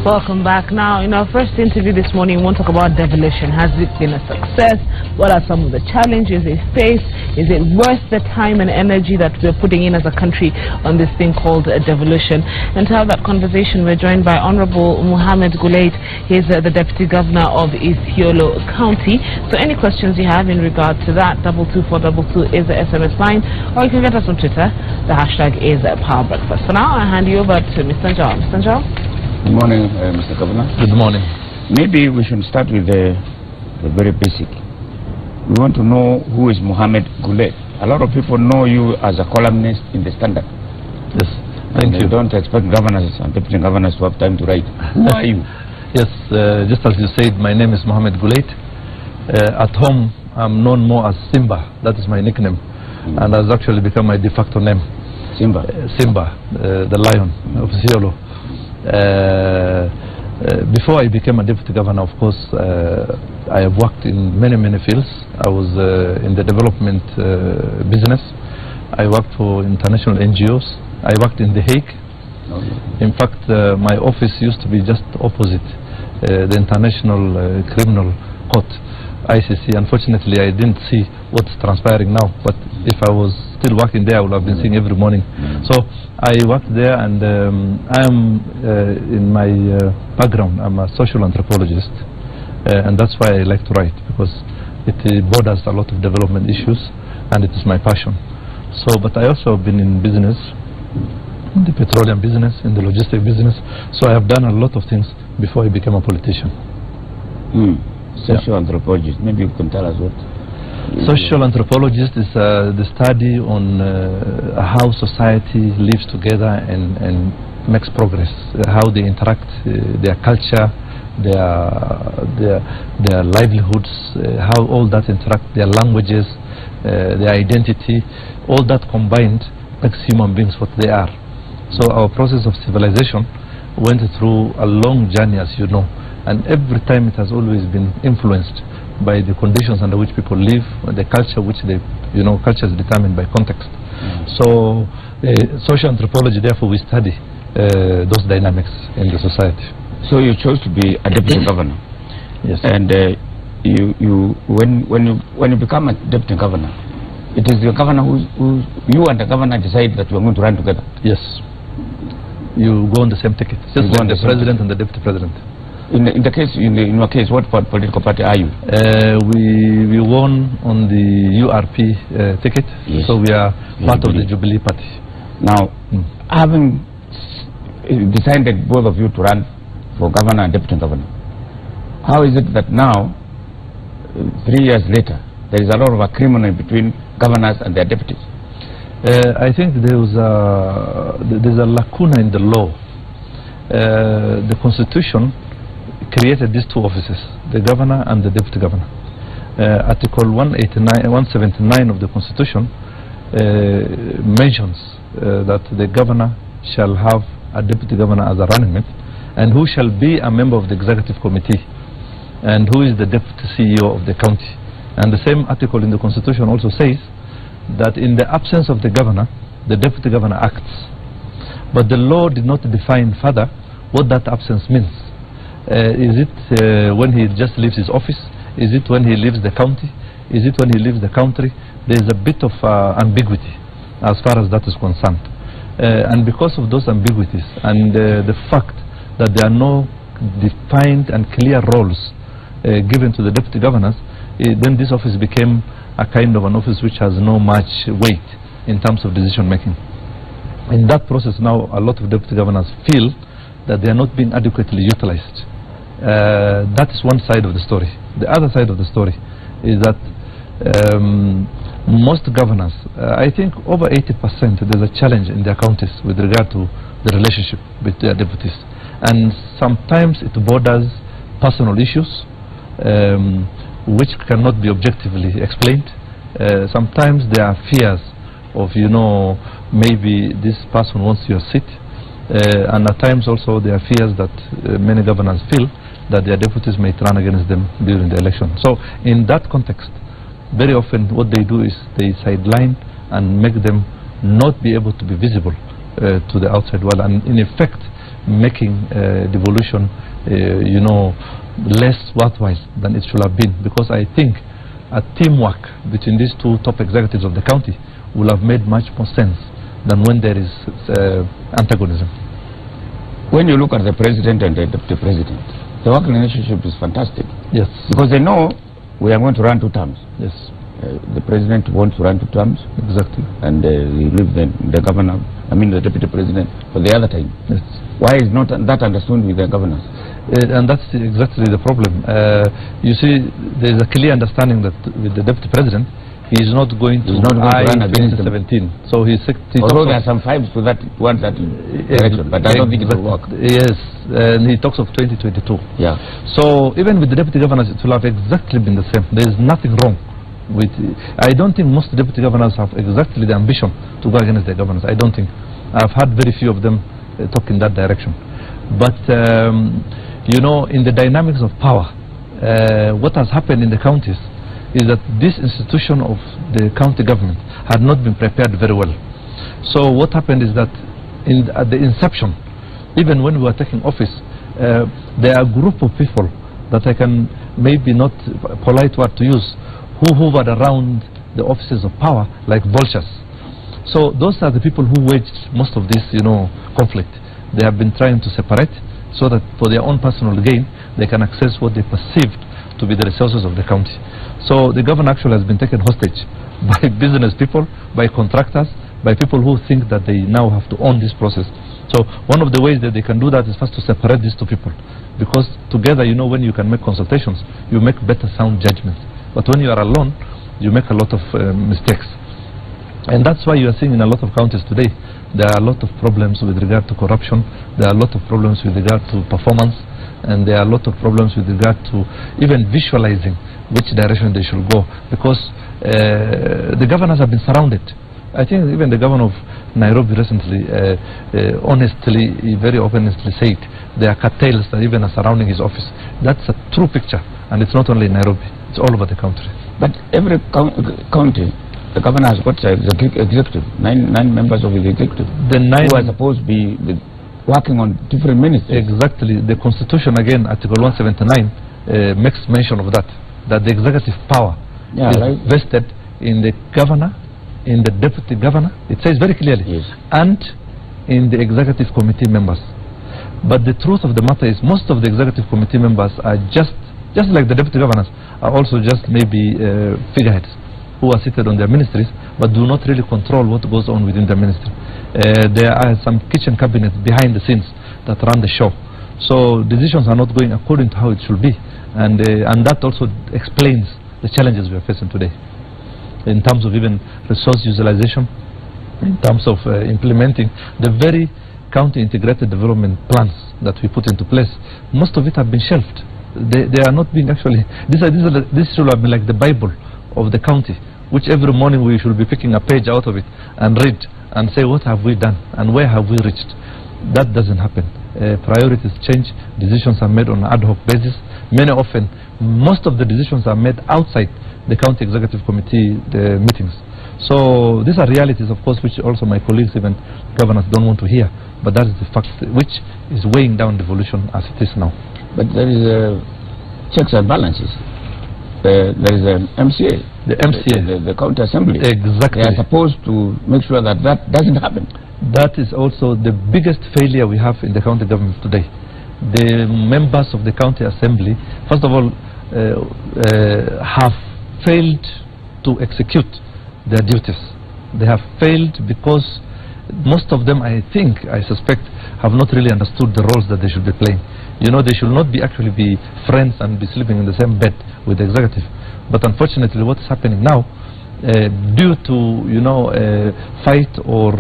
Welcome back. Now, in our first interview this morning, we want to talk about devolution. Has it been a success? What are some of the challenges it faced? Is it worth the time and energy that we're putting in as a country on this thing called devolution? And to have that conversation, we're joined by Honorable Mohammed Guleid. He's the Deputy Governor of Isiolo County. So any questions you have in regard to that, 22422 is the SMS line, or you can get us on Twitter. The hashtag is Power Breakfast. So now I hand you over to Mr. Njau. Mr. Njau? Good morning, Mr. Governor. Good morning. Maybe we should start with the very basic. We want to know who is Mohammed Guleid. A lot of people know you as a columnist in the Standard. Yes, thank you. Don't expect governors and deputy governors to have time to write. Who are you? Yes, just as you said, my name is Mohammed Guleid. At home, I'm known more as Simba. That is my nickname, and has actually become my de facto name. Simba. Simba, the lion of Isiolo. Before I became a deputy governor, of course, I have worked in many fields. I was in the development business. I worked for international NGOs. I worked in The Hague. Okay. In fact, my office used to be just opposite the International Criminal Court, ICC. Unfortunately, I didn't see what's transpiring now, but if I was still working there, I would have been seeing every morning. So I worked there, and I am in my background, I'm a social anthropologist, and that's why I like to write, because it borders a lot of development issues, and it is my passion. So, but I also have been in business, in the petroleum business, in the logistic business, so I have done a lot of things before I became a politician. Social anthropologist, maybe you can tell us what? Social anthropologist is the study on how society lives together and makes progress, how they interact, their culture, their livelihoods, how all that interact, their languages, their identity, all that combined makes human beings what they are. So our process of civilization went through a long journey, as you know, and every time it has always been influenced by the conditions under which people live, the culture which they, culture is determined by context. So social anthropology, therefore, we study those dynamics in the society. So you chose to be a deputy governor. Yes. And when you become a deputy governor, it is the governor who you and the governor decide that we are going to run together. Yes. You go on the same ticket, just like the president and the deputy president. In your case, what political party are you? We won on the URP ticket, yes. So we are part of the Jubilee Party. Now, having decided both of you to run for governor and deputy governor, how is it that now, 3 years later, there is a lot of agreement between governors and their deputies? I think there's a lacuna in the law. The Constitution created these two offices, the governor and the deputy governor. Article 179 of the Constitution mentions that the governor shall have a deputy governor as a running mate, and who shall be a member of the executive committee, and who is the deputy CEO of the county. And the same article in the Constitution also says that in the absence of the governor, the deputy governor acts. But the law did not define further what that absence means. Is it when he just leaves his office? Is it when he leaves the county? Is it when he leaves the country? There is a bit of ambiguity as far as that is concerned. And because of those ambiguities and the fact that there are no defined and clear roles given to the deputy governors, then this office became a kind of an office which has no much weight in terms of decision making. In that process now, a lot of deputy governors feel that they are not being adequately utilized. That is one side of the story. The other side of the story is that most governors, I think over 80%, there's a challenge in their counties with regard to the relationship with their deputies. And sometimes it borders personal issues which cannot be objectively explained. Sometimes there are fears of, maybe this person wants your seat. And at times also there are fears that many governors feel that their deputies may turn against them during the election. So in that context, very often what they do is they sideline and make them not be able to be visible to the outside world, and in effect making devolution, you know, less worthwhile than it should have been, because I think a teamwork between these two top executives of the county will have made much more sense than when there is antagonism. When you look at the president and the deputy president, the working relationship is fantastic. Yes. Because they know we are going to run 2 terms. Yes. The president wants to run 2 terms. Exactly. And he leaves the governor, the deputy president, for the other time. Yes. Why is not that understood with the governors? And that's exactly the problem. You see, there is a clear understanding that with the deputy president, he is not going to run against 2017. So although there are some vibes to that direction, but I don't think it will work. Yes, and he talks of 2022. Yeah. So even with the deputy governors, it will have exactly been the same. There is nothing wrong with. I don't think most deputy governors have exactly the ambition to go against their governors. I don't think. I've had very few of them talk in that direction. But you know, in the dynamics of power, what has happened in the counties is that this institution of the county government had not been prepared very well. So what happened is that at the inception, even when we were taking office, there are a group of people that I can maybe not polite word to use, who hovered around the offices of power like vultures. So those are the people who waged most of this, you know, conflict. They have been trying to separate so that for their own personal gain, they can access what they perceived to be the resources of the county. So the governor actually has been taken hostage by business people, by contractors, by people who think that they now have to own this process. So one of the ways that they can do that is first to separate these two people, because together, you know, when you can make consultations, you make better sound judgments. But when you are alone, you make a lot of mistakes. And that's why you are seeing in a lot of counties today, there are a lot of problems with regard to corruption, there are a lot of problems with regard to performance, and there are a lot of problems with regard to even visualizing which direction they should go, because the governors have been surrounded. I think even the governor of Nairobi recently honestly, very honestly said there are cartels that even are surrounding his office. That's a true picture, and it's not only in Nairobi, it's all over the country. But every county, the governor has got executive, nine members of the executive, who are supposed to be working on different ministries. Exactly. The Constitution, again, Article 179, makes mention of that the executive power is vested in the governor, in the deputy governor, it says very clearly, and in the executive committee members. But the truth of the matter is most of the executive committee members are just like the deputy governors, are also just maybe figureheads who are seated on their ministries but do not really control what goes on within the ministry. There are some kitchen cabinets behind the scenes that run the show. So decisions are not going according to how it should be, and that also explains the challenges we are facing today in terms of even resource utilization, in terms of implementing the very county integrated development plans that we put into place. Most of it have been shelved. They are not being actually, this should have been like the Bible of the county, which every morning we should be picking a page out of it and read and say what have we done and where have we reached. That doesn't happen. Priorities change, decisions are made on an ad hoc basis. Most of the decisions are made outside the county executive committee meetings. So these are realities, of course, which also my colleagues, even governors, don't want to hear. But that is the fact which is weighing down devolution as it is now. But there is checks and balances. There is an MCA. The MCA. The county assembly. Exactly. They are supposed to make sure that that doesn't happen. That is also the biggest failure we have in the county government today. The members of the county assembly, first of all, have failed to execute their duties. They have failed because most of them, I suspect, have not really understood the roles that they should be playing. You know, they should not be actually be friends and be sleeping in the same bed with the executive. But unfortunately, what's happening now, due to, you know, fight or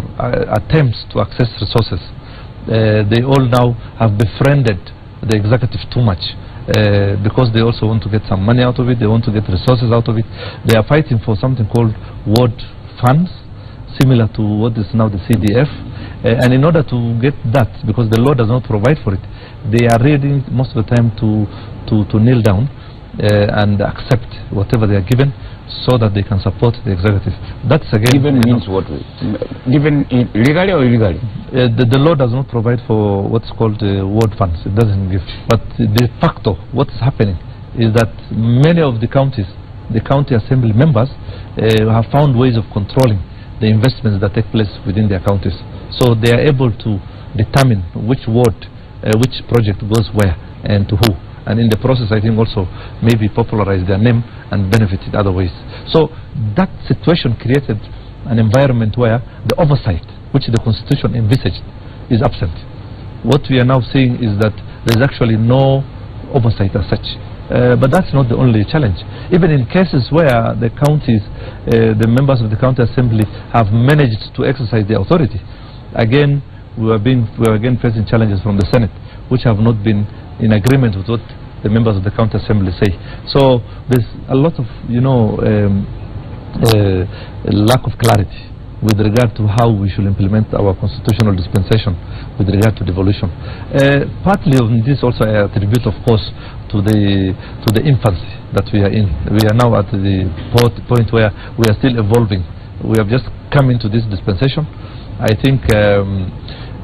attempts to access resources, they all now have befriended the executive too much. Because they also want to get some money out of it, they want to get resources out of it. They are fighting for something called ward funds, similar to what is now the CDF. And in order to get that, because the law does not provide for it, they are ready most of the time to kneel down and accept whatever they are given, so that they can support the executive. That's again... Given means what way? Given legally or illegally? The law does not provide for what's called ward funds. It doesn't give. But de facto, what's happening is that many of the counties, the county assembly members have found ways of controlling the investments that take place within their counties. So they are able to determine which ward, which project goes where and to who. And in the process, I think also maybe popularize their name and benefit it other ways. So that situation created an environment where the oversight, which the Constitution envisaged, is absent. What we are now seeing is that there is actually no oversight as such. But that's not the only challenge. Even in cases where the counties, the members of the county assembly have managed to exercise their authority, again we are again facing challenges from the Senate, which have not been in agreement with what the members of the county assembly say. So there's a lot of, you know, lack of clarity with regard to how we should implement our constitutional dispensation with regard to devolution. Partly of this also I attribute, of course, to the infancy that we are in. We are now at the point where we are still evolving. We have just come into this dispensation. I think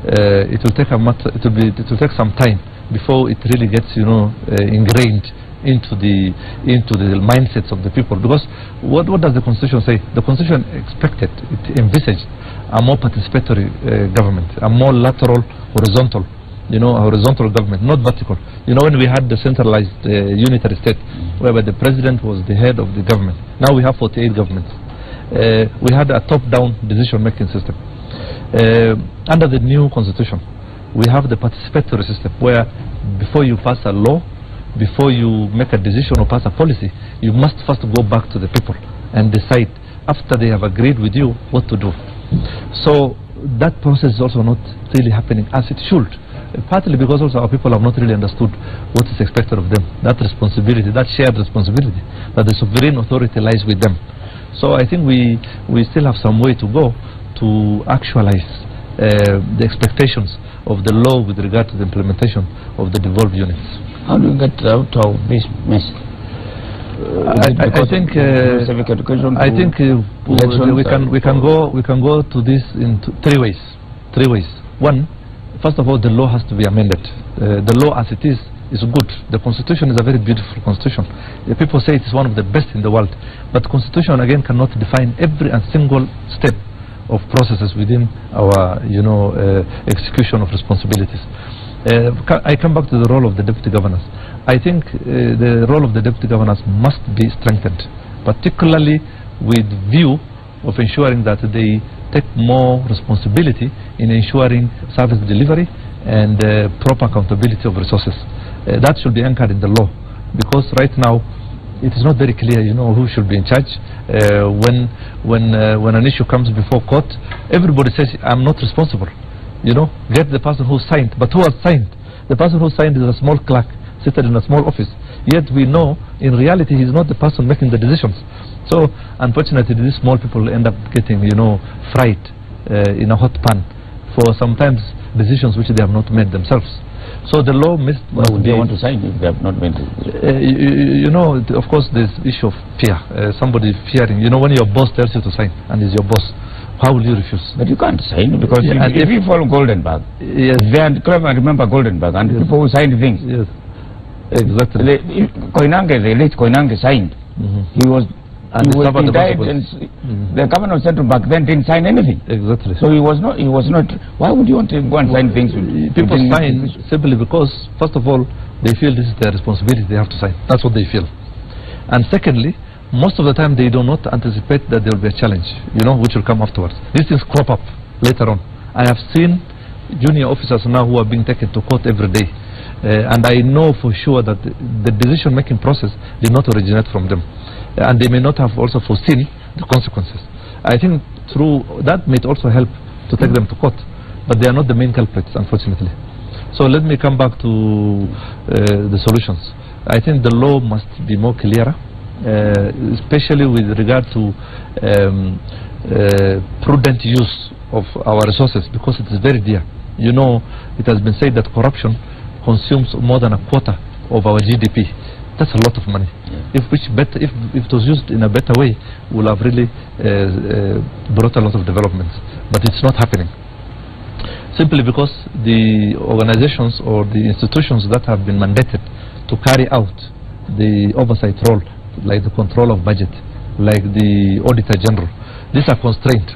it will take some time before it really gets, you know, ingrained into the mindsets of the people. Because what does the Constitution say? The Constitution expected, it envisaged a more participatory government, a more lateral, horizontal, you know, a horizontal government, not vertical. You know, when we had the centralized unitary state, whereby the president was the head of the government, now we have 48 governments. We had a top-down decision-making system. Under the new Constitution, we have the participatory system, where before you pass a law, before you make a decision or pass a policy, you must first go back to the people and decide, after they have agreed with you, what to do. So that process is also not really happening as it should, partly because also our people have not really understood what is expected of them, that responsibility, that shared responsibility, that the sovereign authority lies with them. So I think we still have some way to go to actualize the expectations of the law with regard to the implementation of the devolved units. How do you get out of this mess? I think we can go to this in three ways. One, first of all, the law has to be amended. The law as it is good. The Constitution is a very beautiful Constitution. The people say it is one of the best in the world, but the Constitution again cannot define every and single step of processes within our, you know, execution of responsibilities. I come back to the role of the deputy governors. I think the role of the deputy governors must be strengthened, particularly with view of ensuring that they take more responsibility in ensuring service delivery and proper accountability of resources. That should be anchored in the law, because right now it is not very clear, you know, who should be in charge. When an issue comes before court, everybody says, I'm not responsible. You know, get the person who signed. But who has signed? The person who signed is a small clerk seated in a small office. Yet we know, in reality, he's not the person making the decisions. So, unfortunately, these small people end up getting, you know, fried in a hot pan for sometimes decisions which they have not made themselves. So the law must they want to sign if they have not made it. You know, of course, there's the issue of fear. Somebody fearing. You know, when your boss tells you to sign and is your boss, how will you refuse? But you can't sign, because if you follow Goldenberg, yes, I remember Goldenberg and yes, people who signed things. Yes, exactly. The late Koinange signed. He was. He died, and the governor of Central Bank then didn't sign anything. Exactly. So he was not. Why would you want to go and sign things? People sign simply because, first of all, they feel this is their responsibility. They have to sign. That's what they feel. And secondly, most of the time they do not anticipate that there will be a challenge, you know, which will come afterwards. These things crop up later on. I have seen junior officers now who are being taken to court every day, and I know for sure that the decision-making process did not originate from them. And they may not have also foreseen the consequences. I think through that may also help to take them to court, but they are not the main culprits, unfortunately. So let me come back to the solutions. I think the law must be more clearer, especially with regard to prudent use of our resources, because it is very dear. You know, it has been said that corruption consumes more than a quarter of our GDP. That's a lot of money. If it was used in a better way, would have really brought a lot of developments. But it's not happening. Simply because the organizations or the institutions that have been mandated to carry out the oversight role, like the control of budget, like the Auditor General, these are constrained.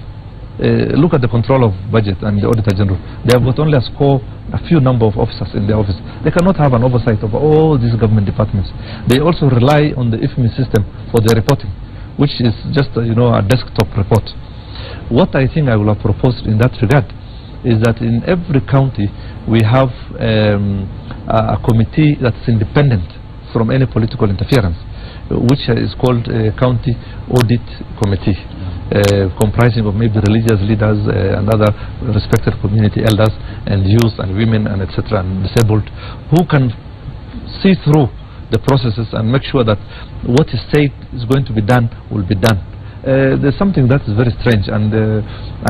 Look at the control of budget and the Auditor General. They have got only a few number of officers in their office. They cannot have an oversight of all these government departments. They also rely on the IFMI system for their reporting, which is just a desktop report. What I think I will have proposed in that regard is that in every county we have a committee that's independent from any political interference, which is called a County Audit Committee. Comprising of maybe religious leaders and other respected community elders and youth and women and etc. and disabled, who can see through the processes and make sure that what is said is going to be done will be done. There's something that is very strange, and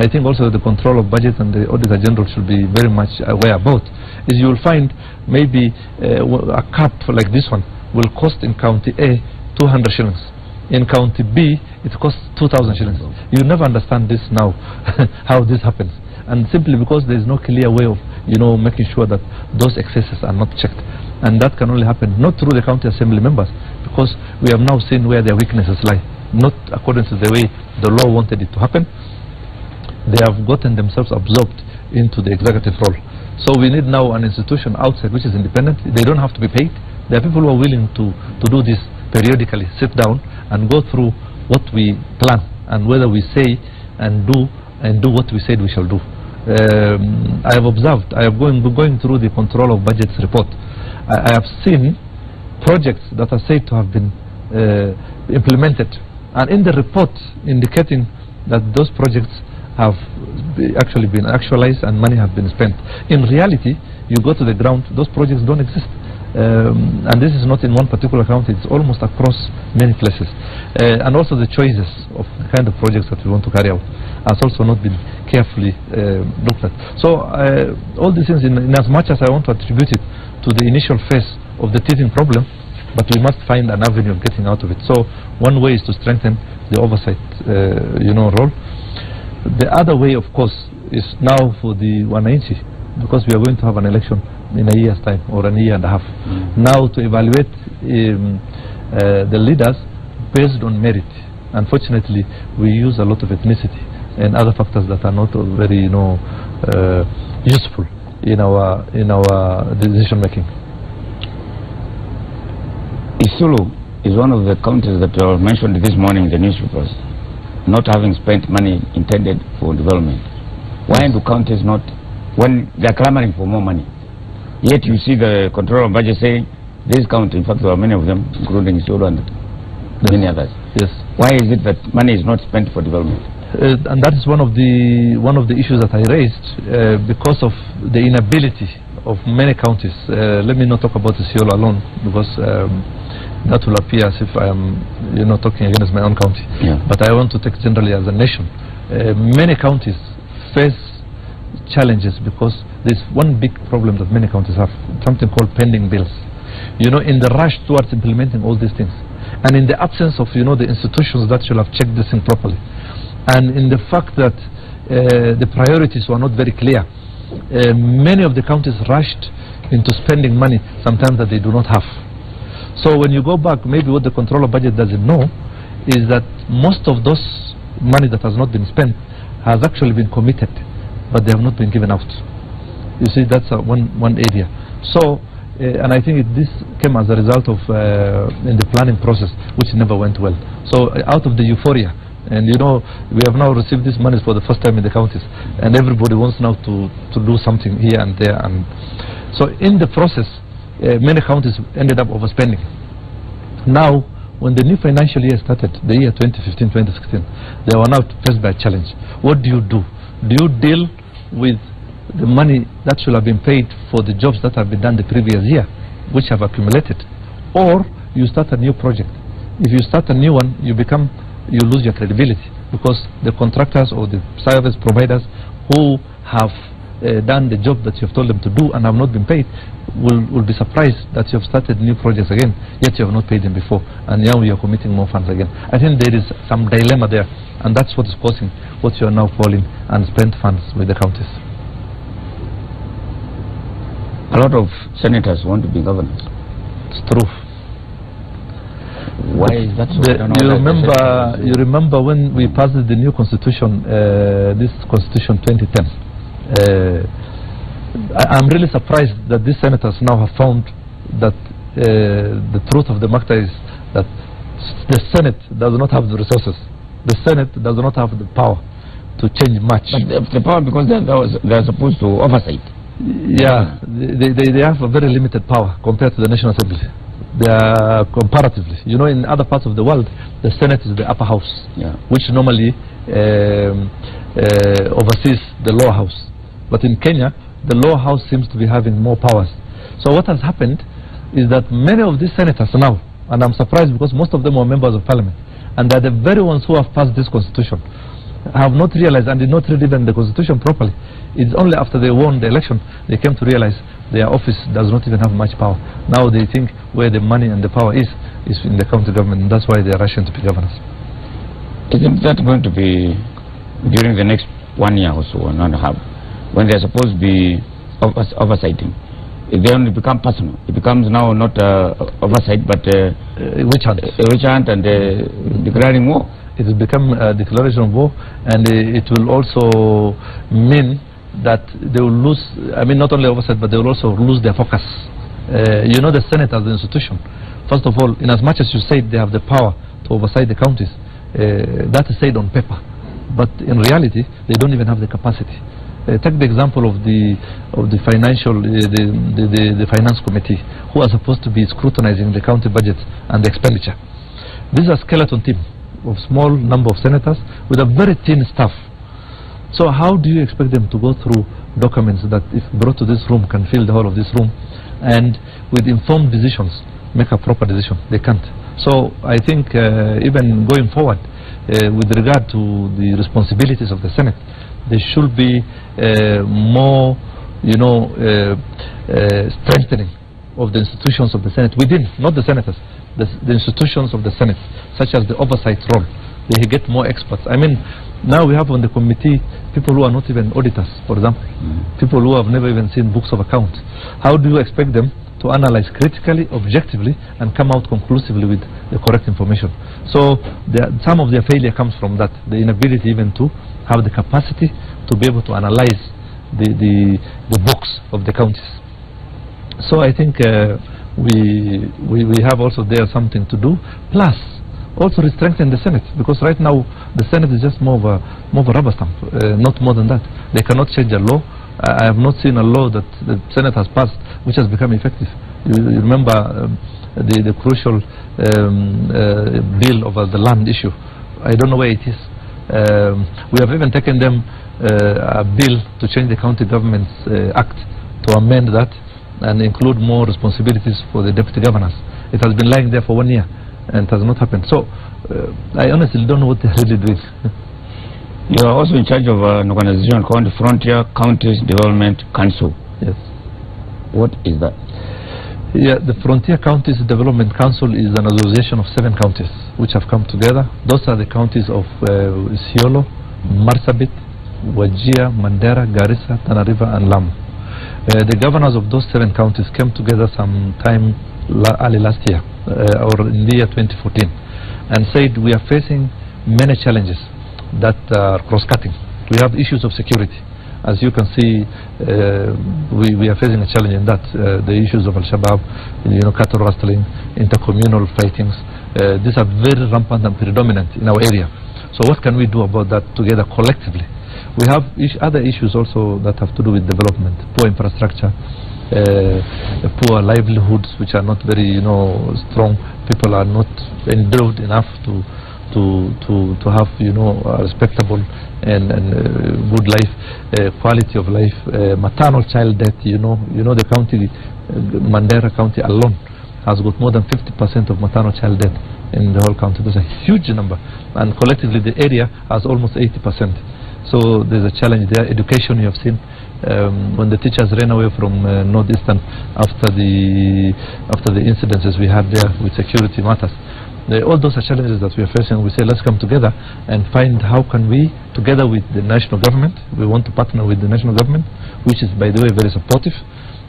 I think also the control of budget and the Auditor General should be very much aware about, is you will find maybe a cap like this one will cost in County A 200 shillings. In County B, it costs 2,000 shillings. You never understand this now, how this happens. And simply because there is no clear way of, making sure that those excesses are not checked. And that can only happen not through the county assembly members, because we have now seen where their weaknesses lie, not according to the way the law wanted it to happen. They have gotten themselves absorbed into the executive role. So we need now an institution outside which is independent. They don't have to be paid. There are people who are willing to do this periodically, sit down and go through what we plan and whether we say and do what we said we shall do. I have observed, I have been going through the control of budgets report. I have seen projects that are said to have been implemented, and in the report indicating that those projects have actually been actualized and money have been spent. In reality, you go to the ground, those projects don't exist. And this is not in one particular county, it's almost across many places. And also the choices of the kind of projects that we want to carry out has also not been carefully looked at. So all these things, in as much as I want to attribute it to the initial phase of the teething problem, but we must find an avenue of getting out of it. So one way is to strengthen the oversight role. The other way, of course, is now for the wananchi, because we are going to have an election in a year's time or a year and a half. Now to evaluate the leaders based on merit. Unfortunately, we use a lot of ethnicity and other factors that are not very useful in our decision making. Isiolo is one of the counties that were mentioned this morning in the newspapers, not having spent money intended for development. Why do counties not, when they are clamoring for more money, yet you see the controller of budget saying this county, in fact there are many of them, including Isiolo and many others. Yes. Why is it that money is not spent for development? And that is one of the issues that I raised because of the inability of many counties. Let me not talk about Isiolo alone, because that will appear as if I am talking against my own county. Yeah. But I want to take generally as a nation. Many counties face challenges because there's one big problem that many counties have, something called pending bills. In the rush towards implementing all these things, and in the absence of the institutions that should have checked this thing properly, and in the fact that the priorities were not very clear, many of the counties rushed into spending money sometimes that they do not have. So when you go back, maybe what the controller budget doesn't know is that most of those money that has not been spent has actually been committed, but they have not been given out. You see, that's one area. So, and I think this came as a result of in the planning process, which never went well. So out of the euphoria, and we have now received these monies for the first time in the counties, and everybody wants now to do something here and there, and so in the process, many counties ended up overspending. Now, when the new financial year started, the year 2015-2016, they were now faced by a challenge. What do? Do you deal with the money that should have been paid for the jobs that have been done the previous year, which have accumulated, or you start a new project? If you start a new one, you lose your credibility, because the contractors or the service providers who have done the job that you have told them to do and have not been paid will be surprised that you have started new projects again, yet you have not paid them before, and now you are committing more funds again. I think there is some dilemma there, and that's what is causing what you are now calling unspent funds with the counties. A lot of senators want to be governors. It's true. Why is that so? You remember when we passed the new constitution, this constitution 2010. I'm really surprised that these senators now have found that the truth of the matter is that the Senate does not have the resources. The Senate does not have the power to change much. But the power, because they are supposed to oversight. Yeah, they have a very limited power compared to the National Assembly. They are comparatively, you know, in other parts of the world, the Senate is the upper house, which normally oversees the lower house. But in Kenya, the lower house seems to be having more powers. So what has happened is that many of these senators now, and I'm surprised because most of them are members of parliament, and they're the very ones who have passed this constitution, have not realized and did not read even the constitution properly. It's only after they won the election they came to realize their office does not even have much power. Now they think where the money and the power is in the county government, and that's why they are rushing to be governors. Isn't that going to be during the next 1 year or so, 1.5, when they're supposed to be oversighting? If they only become personal, it becomes now not oversight but witch hunt and declaring war. It will become a declaration of war, and it will also mean that they will lose, I mean not only oversight, but they will also lose their focus. You know, the Senate as an institution, first of all, in as much as you say they have the power to oversight the counties, that is said on paper, but in reality they don't even have the capacity. Take the example of the financial, the finance committee, who are supposed to be scrutinizing the county budget and the expenditure. This is a skeleton team of small number of senators with a very thin staff. So how do you expect them to go through documents that, if brought to this room, can fill the whole of this room, and with informed decisions make a proper decision? They can't. So I think even going forward with regard to the responsibilities of the Senate, there should be more, you know, strengthening of the institutions of the Senate within, not the senators, the institutions of the Senate, such as the oversight role. They get more experts. I mean, now we have on the committee people who are not even auditors, for example, people who have never even seen books of accounts. How do you expect them to analyze critically, objectively, and come out conclusively with the correct information? So some of their failure comes from that, the inability even to have the capacity to be able to analyze the books of the counties. So I think we have also there something to do, plus also strengthen the Senate, because right now the Senate is just more of a rubber stamp, not more than that. They cannot change a law. I have not seen a law that the Senate has passed which has become effective. You remember the crucial bill over the land issue. I don't know where it is. We have even taken them a bill to change the County Governments Act, to amend that and include more responsibilities for the deputy governors. It has been lying there for 1 year and it has not happened. So I honestly don't know what they're really doing. You are also in charge of an organization called the Frontier Counties Development Council. Yes. What is that? Yeah, the Frontier Counties Development Council is an association of 7 counties which have come together. Those are the counties of Isiolo, Marsabit, Wajir, Mandera, Garissa, Tana River and Lamu. The governors of those 7 counties came together sometime early last year, or in the year 2014, and said we are facing many challenges that are cross-cutting. We have issues of security. As you can see, we are facing a challenge in that. The issues of Al-Shabaab, you know, cattle rustling, intercommunal fightings, these are very rampant and predominant in our area. So what can we do about that together collectively? We have other issues also that have to do with development, poor infrastructure, poor livelihoods which are not very, you know, strong. People are not endowed enough to have, you know, a respectable and good life, quality of life. Maternal child death, you know the county, Mandera County alone has got more than 50% of maternal child death in the whole county. That's a huge number, and collectively the area has almost 80%. So there's a challenge there. Education, you have seen, when the teachers ran away from Northeastern after the incidences we had there with security matters. All those are challenges that we are facing. We say let's come together and find how can we, together with the national government, we want to partner with the national government, which is by the way very supportive,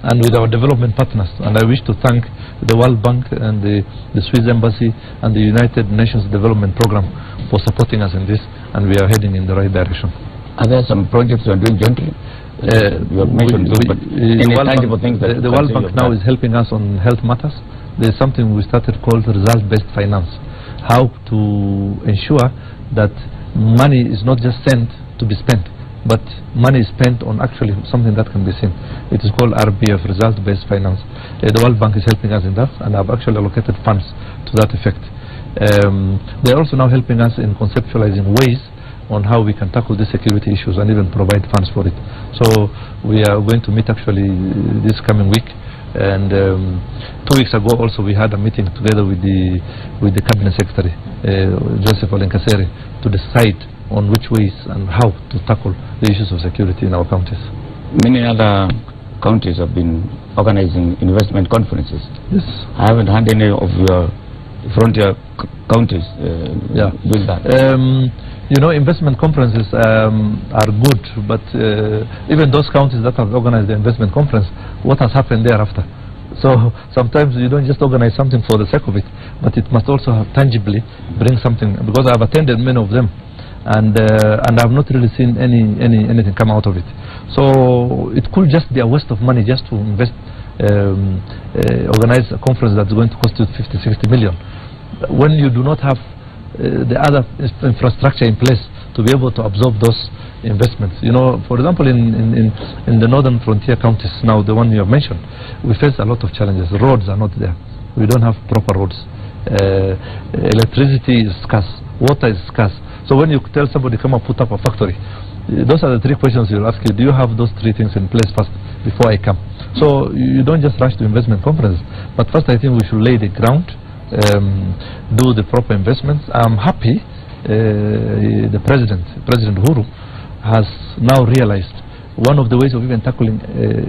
and with our development partners. And I wish to thank the World Bank and the Swiss Embassy and the United Nations Development Program for supporting us in this, and we are heading in the right direction. Are there some projects you are doing jointly? You have mentioned those, but any tangible things that the World Bank now is helping us on health matters. There's something we started called result-based finance. How to ensure that money is not just sent to be spent, but money is spent on actually something that can be seen. It is called RBF, result-based finance. The World Bank is helping us in that, and I've actually allocated funds to that effect. They're also now helping us in conceptualizing ways on how we can tackle the security issues and even provide funds for it. So we are going to meet actually this coming week. And 2 weeks ago also we had a meeting together with the Cabinet Secretary, Joseph Olenkasere, to decide on which ways and how to tackle the issues of security in our counties. Many other counties have been organizing investment conferences. Yes. I haven't had any of your frontier counties doing that. You know, investment conferences are good, but even those counties that have organized the investment conference, what has happened thereafter? So sometimes you don't just organize something for the sake of it, but it must also tangibly bring something. Because I've attended many of them, and I've not really seen anything come out of it. So it could just be a waste of money just to invest, organize a conference that's going to cost you 50-60 million. When you do not have the other infrastructure in place to be able to absorb those investments. You know, for example, in the northern frontier counties, now the one you have mentioned, we face a lot of challenges. Roads are not there. We don't have proper roads. Electricity is scarce. Water is scarce. So when you tell somebody come and put up a factory, those are the three questions you'll ask you. Do you have those three things in place first before I come? So you don't just rush to investment conferences, but first I think we should lay the ground, do the proper investments. I'm happy the President Uhuru has now realized one of the ways of even tackling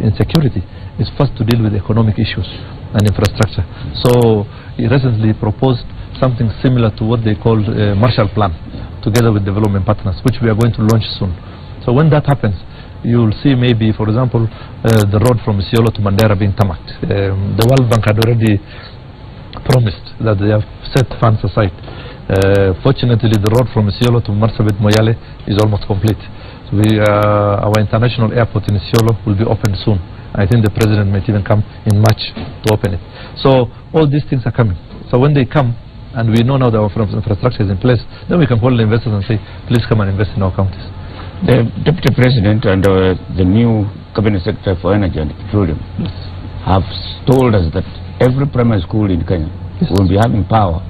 insecurity is first to deal with economic issues and infrastructure. So he recently proposed something similar to what they called Marshall Plan, together with development partners, which we are going to launch soon. So when that happens, you will see maybe, for example, the road from Isiolo to Mandera being tarmacked. The World Bank had already promised that they have set funds aside. Fortunately, the road from Isiolo to Marsabit Moyale is almost complete. So our international airport in Isiolo will be opened soon. I think the President might even come in March to open it. So all these things are coming. So when they come, and we know now that our infrastructure is in place, then we can call the investors and say, please come and invest in our counties. The Deputy President and the new Cabinet Secretary for Energy and Petroleum have told us that every primary school in Kenya will be having power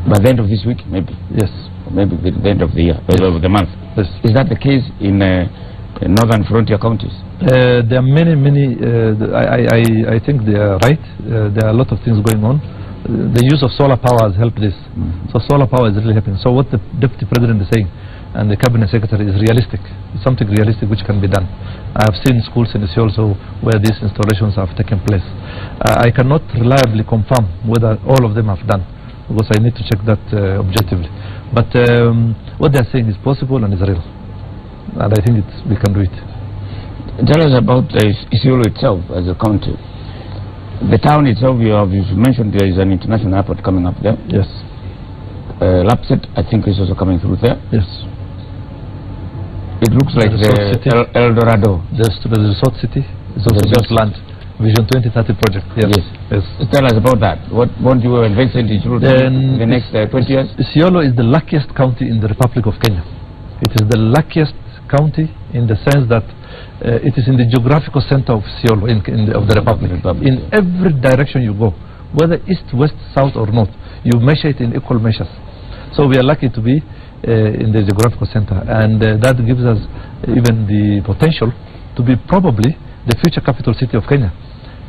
by the end of this week, maybe. Yes. Or maybe the end of the year, of the month. Yes. Is that the case in northern frontier counties? There are many. I think they are right. There are a lot of things going on. The use of solar power has helped this. So solar power is really helping. So what the Deputy President is saying and the Cabinet Secretary is realistic. It's something realistic which can be done. I have seen schools in Isiolo where these installations have taken place. I cannot reliably confirm whether all of them have done, because I need to check that objectively. But what they are saying is possible and is real, and I think we can do it. Tell us about Isiolo itself as a county. The town itself, you mentioned there is an international airport coming up there. Yes. Lapset, I think, is also coming through there. Yes. It looks like the El Dorado. The resort city is also being planned. Vision 2030 project. Yes. Yes. Tell us about that. What won't you invest in the next 20 years? Isiolo is the luckiest county in the Republic of Kenya. It is the luckiest county in the sense that it is in the geographical center of Isiolo, of the Republic. In every direction you go, whether east, west, south or north, you measure it in equal measures. So we are lucky to be in the geographical center, and that gives us even the potential to be probably the future capital city of Kenya.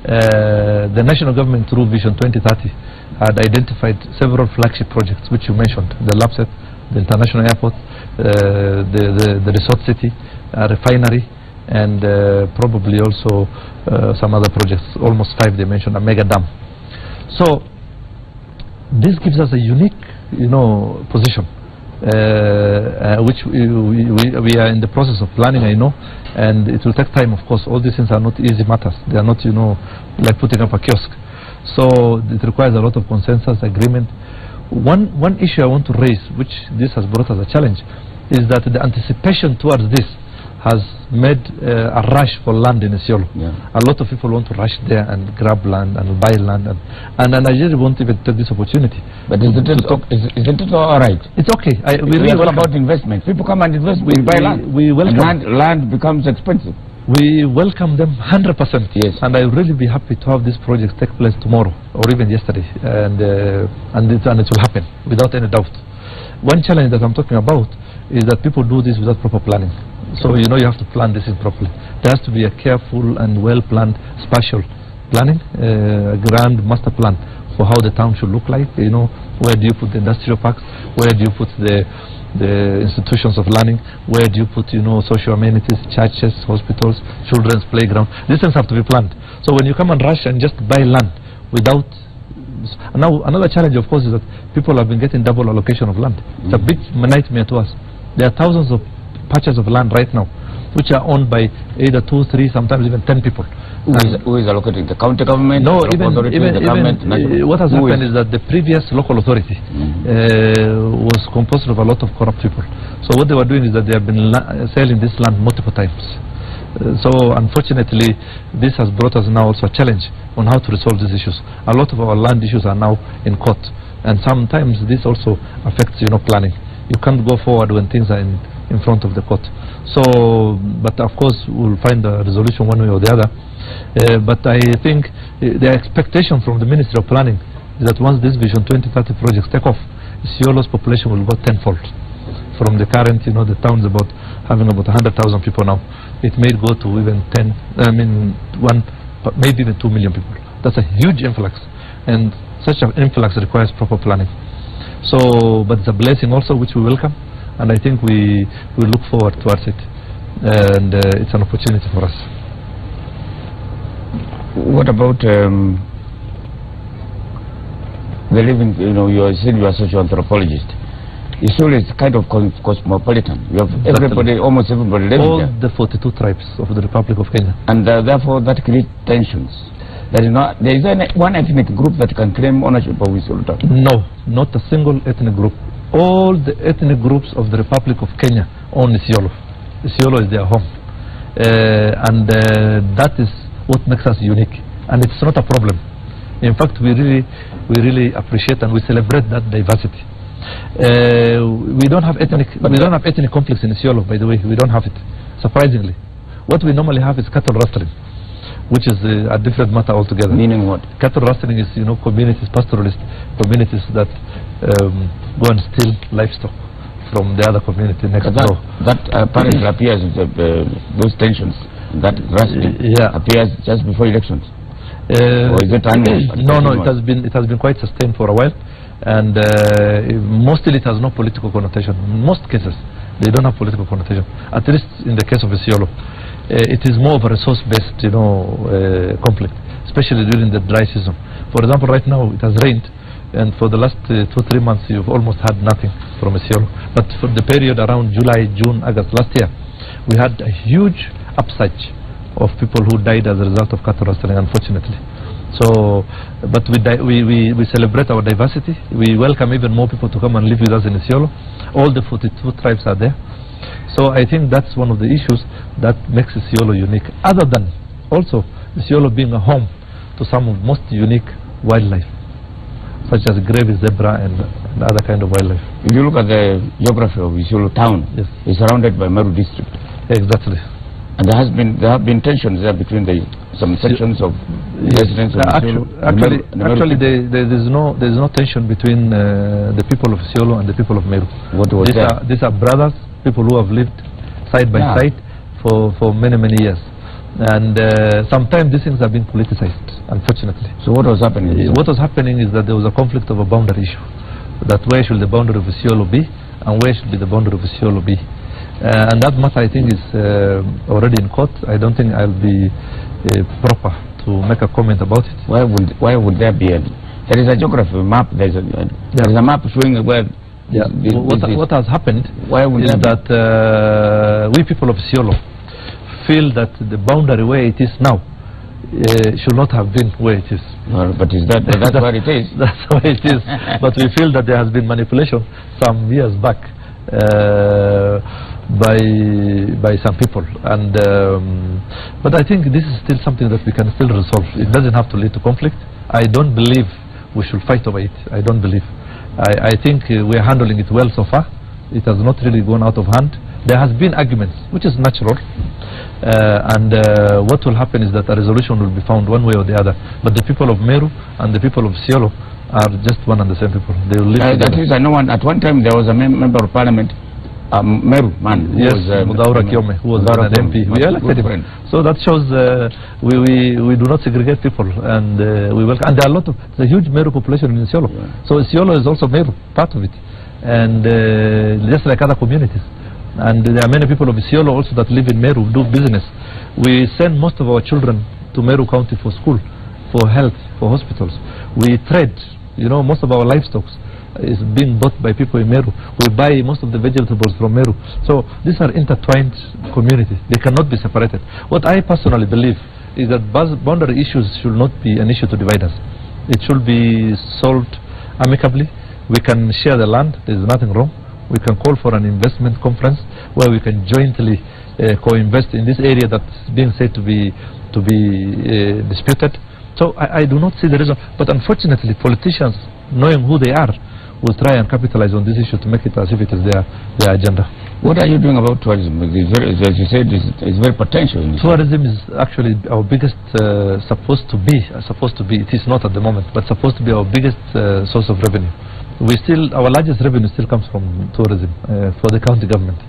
The national government, through Vision 2030, had identified several flagship projects which you mentioned: the Lapset, the international airport, the resort city, a refinery, and probably also some other projects, almost 5 they mentioned, a mega dam. So this gives us a unique, position, which we are in the process of planning, I know, and it will take time, of course. All these things are not easy matters. They are not, like putting up a kiosk. So it requires a lot of consensus, agreement. One issue I want to raise, which this has brought us a challenge, is that the anticipation towards this has made a rush for land in Isiolo. Yeah. A lot of people want to rush there and grab land and buy land, and Nigeria won't even take this opportunity. But isn't it all right? It's okay. We really talk about investment. People come and invest, we buy land. We welcome land becomes expensive. We welcome them 100%. Yes. And I will really be happy to have these projects take place tomorrow or even yesterday, and it will happen without any doubt. One challenge that I'm talking about is that people do this without proper planning. So you have to plan this properly. There has to be a careful and well-planned spatial planning, a grand master plan for how the town should look like. Where do you put the industrial parks? Where do you put the institutions of learning? Where do you put social amenities, churches, hospitals, children's playground? These things have to be planned. So when you come and rush and just buy land without... Now another challenge, of course, is that people have been getting double allocation of land. It's a big nightmare to us. There are thousands of patches of land right now which are owned by either 2, 3, sometimes even 10 people. Who is allocating? The county government? No, even what has happened is that the previous local authority was composed of a lot of corrupt people. So what they were doing is that they have been selling this land multiple times. So unfortunately, this has brought us now also a challenge on how to resolve these issues. A lot of our land issues are now in court, and sometimes this also affects planning. You can't go forward when things are in front of the court. So, but of course we'll find a resolution one way or the other. But I think the expectation from the Ministry of Planning is that once this Vision 2030 projects take off, Isiolo's population will go tenfold. From the current, the town's having about 100,000 people now. It may go to even maybe even 2 million people. That's a huge influx, and such an influx requires proper planning. So, but it's a blessing also which we welcome, and I think we look forward towards it, and it's an opportunity for us. What about the living? You said you are a social anthropologist. Isiolo is kind of cosmopolitan. You have everybody, almost everybody living there. All the 42 tribes of the Republic of Kenya, and therefore that creates tensions. There is one ethnic group that can claim ownership of Isiolo town. No, not a single ethnic group. All the ethnic groups of the Republic of Kenya own Isiolo. Isiolo is their home, and that is what makes us unique. And it's not a problem. In fact, we really appreciate and we celebrate that diversity. We don't have ethnic conflicts in Isiolo, by the way. We don't have it, surprisingly. What we normally have is cattle rustling, which is a different matter altogether. Meaning what? Cattle rustling is, communities, pastoralist communities that go and steal livestock from the other community next door. That apparently appears, those tensions, that rustling appears just before elections. Or is it annual? No, it has been quite sustained for a while, and mostly it has no political connotation. In most cases, they don't have political connotation. At least in the case of Isiolo. It is more of a resource-based, conflict, especially during the dry season. For example, right now it has rained, and for the last 2-3 months you've almost had nothing from Isiolo. But for the period around July, June, August last year, we had a huge upsurge of people who died as a result of cattle rustling, unfortunately. So, but we celebrate our diversity. We welcome even more people to come and live with us in Isiolo. All the 42 tribes are there. So I think that's one of the issues that makes Isiolo unique. Other than also Isiolo being a home to some of the most unique wildlife, such as gravy, zebra, and other kind of wildlife. If you look at the geography of Isiolo town, yes, it's surrounded by Meru district. Exactly. And there have been tensions there between some sections of residents of Isiolo. Actually, there is no tension between the people of Isiolo and the people of Meru. These are brothers, people who have lived side by side for many years, and sometimes these things have been politicized, unfortunately. So what was happening? What was happening is that there was a conflict of a boundary issue, that where should the boundary of Isiolo be and where should be the boundary of Isiolo be. And that matter, I think, is already in court. I don't think I'll be proper to make a comment about it. Why would there be there is a geography map, there is a map showing where what has happened is that we people of Isiolo feel that the boundary where it is now should not have been where it is. But that's where it is. That's where it is. But we feel that there has been manipulation some years back by some people, and but I think this is still something that we can still resolve. It doesn't have to lead to conflict. I don't believe we should fight over it. I don't believe. I think we are handling it well so far. It has not really gone out of hand. There has been arguments, which is natural, and what will happen is that a resolution will be found one way or the other. But the people of Meru and the people of Isiolo are just one and the same people. They will live together. That is, I know at one time there was a member of parliament, Meru man, who was Mudaura Kiome, who was an MP. We elected him. So that shows we do not segregate people, and we welcome. And there are there's a huge Meru population in Isiolo. So Isiolo is also Meru, part of it, and just like other communities. And there are many people of Isiolo also that live in Meru, do business. We send most of our children to Meru County for school, for health, for hospitals. We trade. Most of our livestock is being bought by people in Meru. We buy most of the vegetables from Meru. So these are intertwined communities. They cannot be separated. What I personally believe is that boundary issues should not be an issue to divide us. It should be solved amicably. We can share the land. There is nothing wrong. We can call for an investment conference where we can jointly co-invest in this area that's being said to be disputed. So I do not see the reason. But unfortunately, politicians, knowing who they are, will try and capitalize on this issue to make it as if it is their agenda. What are you doing about tourism? As you said, it's very potential. Tourism is actually our biggest, supposed to be, it is not at the moment, but supposed to be our biggest source of revenue. Our largest revenue still comes from tourism for the county government.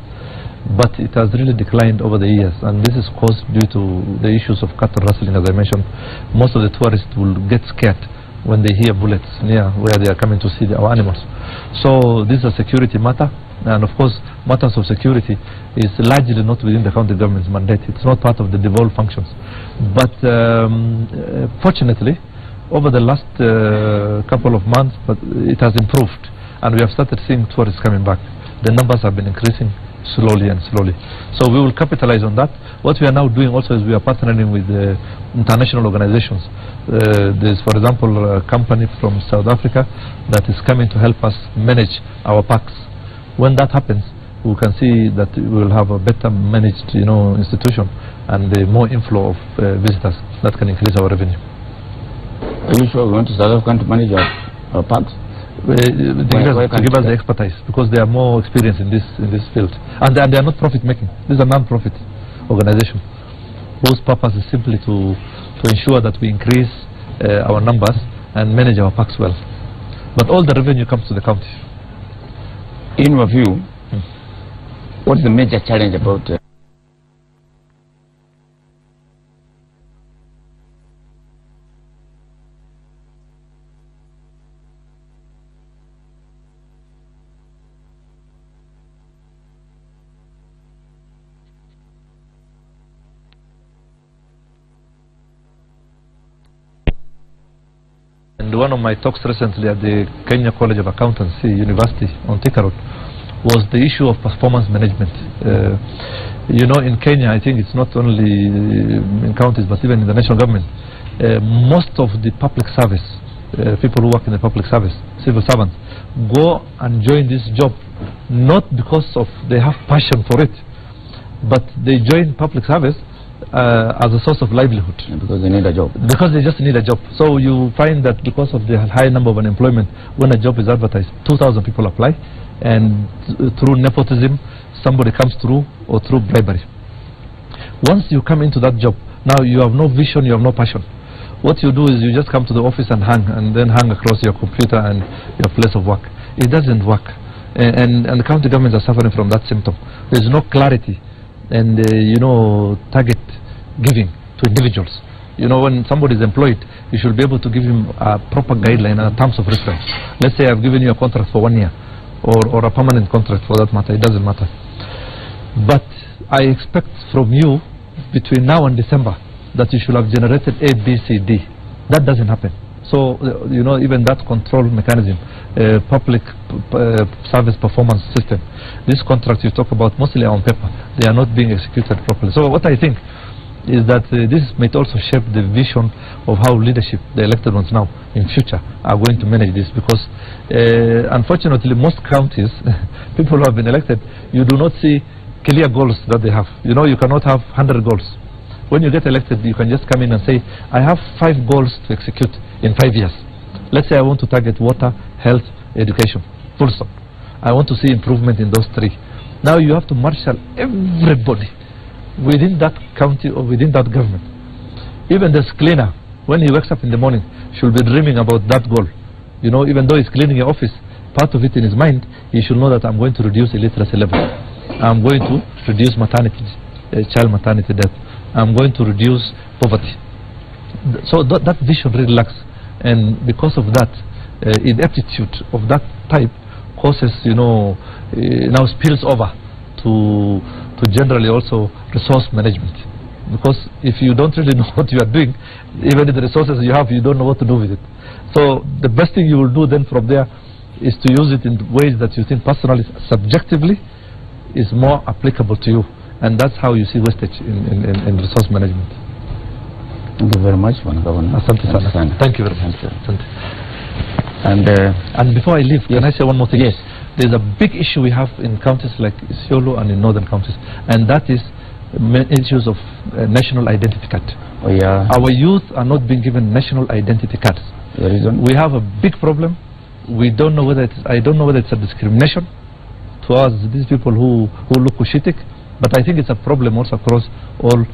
But it has really declined over the years, and this is caused due to the issues of cattle rustling, as I mentioned. Most of the tourists will get scared when they hear bullets near where they are coming to see our animals. So this is a security matter, and of course matters of security is largely not within the county government's mandate. It's not part of the devolved functions. But fortunately, over the last couple of months, it has improved, and we have started seeing tourists coming back. The numbers have been increasing slowly and slowly. So we will capitalize on that. What we are now doing also is we are partnering with international organizations. There's, for example, a company from South Africa that is coming to help us manage our parks. When that happens, we can see that we will have a better managed institution and more inflow of visitors that can increase our revenue. Are you sure we want to South Africa to manage our parks? They give us the expertise, because they are more experienced in this field, and they are not profit making. This is a non-profit organization whose purpose is simply to ensure that we increase our numbers and manage our parks well. But all the revenue comes to the county. In your view, what's the major challenge about And one of my talks recently at the Kenya College of Accountancy University on Thika Road was the issue of performance management. In Kenya, I think it's not only in counties but even in the national government, most of the public service, people who work in the public service, civil servants, go and join this job not because they have passion for it, but they join public service as a source of livelihood. Because they need a job. Because they just need a job. So you find that because of the high number of unemployment, when a job is advertised, 2,000 people apply, and through nepotism, somebody comes through, or through bribery. Once you come into that job, now you have no vision, you have no passion. What you do is you just come to the office and then hang across your computer and your place of work. It doesn't work. And the county governments are suffering from that symptom. There's no clarity and target giving to individuals. When somebody is employed, you should be able to give him a proper guideline and terms of reference. Let's say I've given you a contract for 1 year, or a permanent contract for that matter. It doesn't matter. But I expect from you between now and December that you should have generated A, B, C, D. That doesn't happen. So, you know, even that control mechanism, public service performance system, these contracts you talk about mostly on paper, they are not being executed properly. So what I think is that this might also shape the vision of how leadership, the elected ones now, in future, are going to manage this. Because unfortunately, most counties, people who have been elected, you do not see clear goals that they have. You know, you cannot have 100 goals. When you get elected, you can just come in and say, I have 5 goals to execute in 5 years. Let's say I want to target water, health, education, full stop. I want to see improvement in those 3. Now you have to marshal everybody within that county or within that government. Even the cleaner, when he wakes up in the morning, should be dreaming about that goal. You know, even though he's cleaning your office, part of it in his mind, he should know that I'm going to reduce illiteracy level. I'm going to reduce maternity, child maternity death. I'm going to reduce poverty. So that vision really lacks, and because of that, ineptitude of that type causes, you know, now spills over to generally also resource management. Because if you don't really know what you are doing, even the resources you have, you don't know what to do with it. So the best thing you will do then from there is to use it in ways that you think personally, subjectively, is more applicable to you. And that's how you see wastage in resource management. Thank you very much, Governor. Thank you very much. And before I leave, yes, can I say one more thing? Yes. There's a big issue we have in counties like Isiolo and in northern counties, and that is issues of national identity card. Oh, yeah. Our youth are not being given national identity cards. The reason? We have a big problem. We don't know whether I don't know whether it's a discrimination towards these people who look Cushitic, but I think it's a problem also across all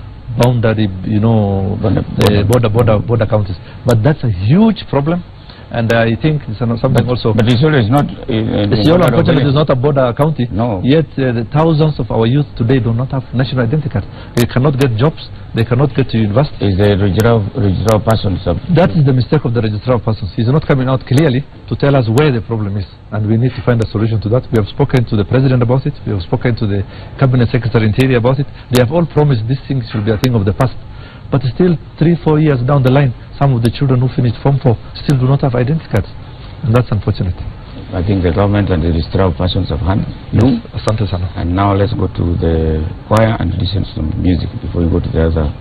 boundary, you know, border counties. But that's a huge problem, and I think it's something also. But Isiolo is not. Isiolo, unfortunately, is not a border county. No. Yet the thousands of our youth today do not have national identity card. They cannot get jobs. They cannot get to university. Is the registrar person? That is the mistake of the registrar of persons. He's not coming out clearly to tell us where the problem is, and we need to find a solution to that. We have spoken to the president about it. We have spoken to the cabinet secretary interior about it. They have all promised these things should be a thing of the past. But still, 3-4 years down the line, some of the children who finished Form 4 still do not have identity cards, and that's unfortunate. I think the government and the registrar of persons have hand. Yes. Asante sana. And now let's go to the choir and listen to some music before we go to the other